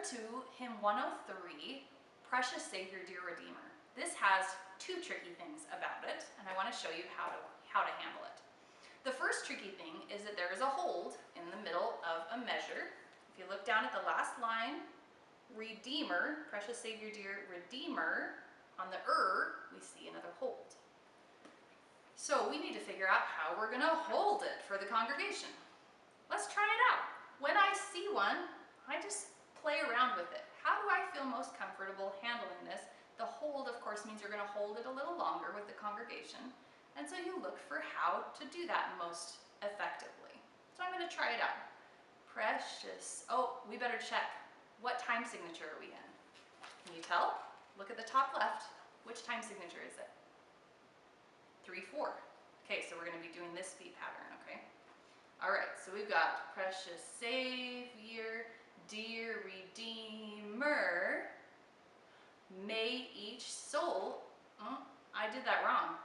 to hymn 103, Precious Savior, Dear Redeemer. This has two tricky things about it, and I want to show you how to handle it. The first tricky thing is that there is a hold in the middle of a measure. If you look down at the last line, Redeemer, Precious Savior, Dear Redeemer, on the we see another hold. So we need to figure out how we're going to hold it for the congregation. Let's try it out. When I see one, I just play around with it. How do I feel most comfortable handling this? The hold, of course, means you're going to hold it a little longer with the congregation. And so you look for how to do that most effectively. So I'm going to try it out. Precious. Oh, we better check. What time signature are we in? Can you tell? Look at the top left. Which time signature is it? 3/4. Okay, so we're going to be doing this beat pattern, okay? All right, so we've got Precious Savior, Dear Redeemer, may each soul, I did that wrong.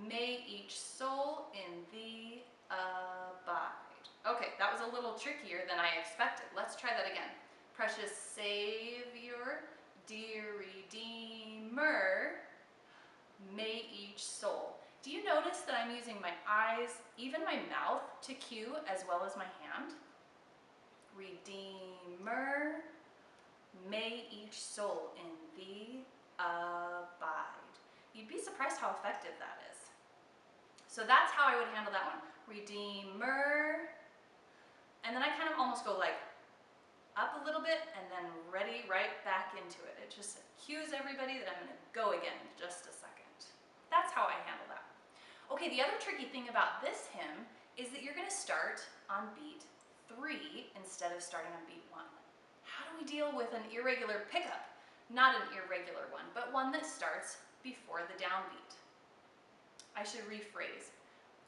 May each soul in thee abide. Okay, that was a little trickier than I expected. Let's try that again. Precious Savior, dear Redeemer, may each soul. Do you notice that I'm using my eyes, even my mouth, to cue as well as my hand? Redeemer, may each soul in thee abide. You'd be surprised how effective that is. So that's how I would handle that one. Redeemer, and then I kind of almost go like up a little bit and then ready right back into it. It just cues everybody that I'm going to go again in just a second. That's how I handle that. Okay, the other tricky thing about this hymn is that you're going to start on beat 3 instead of starting on beat 1. How do we deal with an irregular pickup? Not an irregular one, but one that starts before the downbeat. I should rephrase.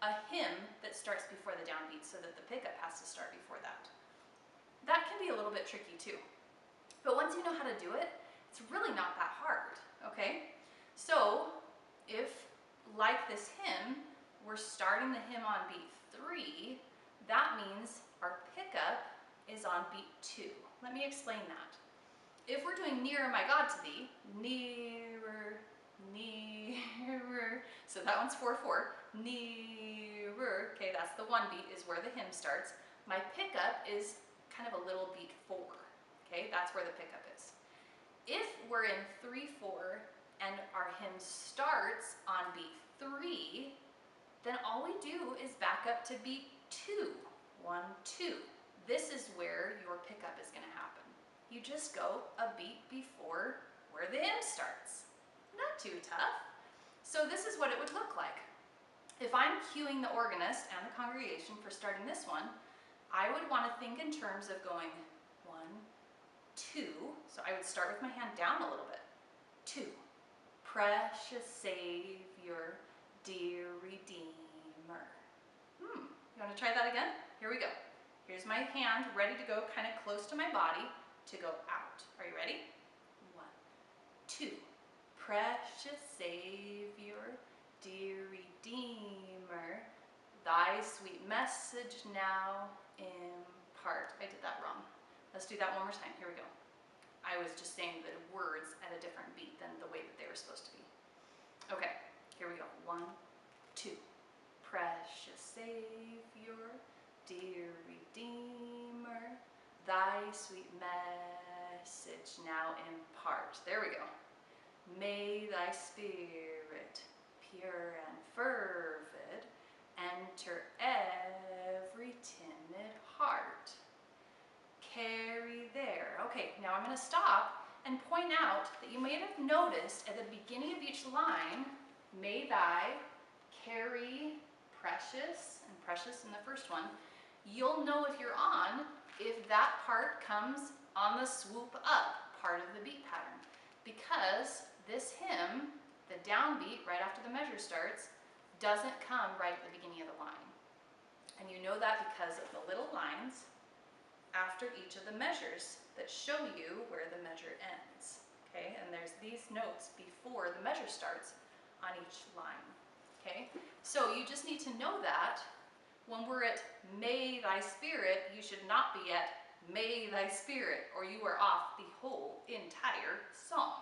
A hymn that starts before the downbeat so that the pickup has to start before that. That can be a little bit tricky too. But once you know how to do it, it's really not that hard, okay? So if, like this hymn, we're starting the hymn on beat 3, that means our pickup is on beat 2. Let me explain that. If we're doing Nearer My God to Thee, nearer, nearer, so that one's 4/4, nearer, okay, that's the one beat is where the hymn starts. My pickup is kind of a little beat 4, okay, that's where the pickup is. If we're in 3/4 and our hymn starts on beat 3, then all we do is back up to beat 2, 1, 2. This is where your pickup is going to happen. You just go a beat before where the hymn starts. Not too tough. So this is what it would look like. If I'm cueing the organist and the congregation for starting this one, I would want to think in terms of going 1, 2. So I would start with my hand down a little bit. 2. Precious Savior, dear Redeemer. You want to try that again? Here we go. Here's my hand ready to go kind of close to my body to go out. Are you ready? 1, 2. Precious Savior, dear Redeemer, thy sweet message now impart. I did that wrong. Let's do that one more time. Here we go. I was just saying the words at a different beat than the way that they were supposed to be. Okay, here we go. 1, 2. Precious Savior, dear Redeemer, thy sweet message now impart. There we go. May thy spirit, pure and fervid, enter every timid heart. Carry there. Okay, now I'm going to stop and point out that you may have noticed at the beginning of each line, may thy, carry, precious, and precious in the first one. You'll know if you're on if that part comes on the swoop up part of the beat pattern, because this hymn, the downbeat right after the measure starts, doesn't come right at the beginning of the line. And you know that because of the little lines after each of the measures that show you where the measure ends. Okay, and there's these notes before the measure starts on each line. Okay, so you just need to know that when we're at may thy spirit, you should not be at may thy spirit, or you are off the whole entire song.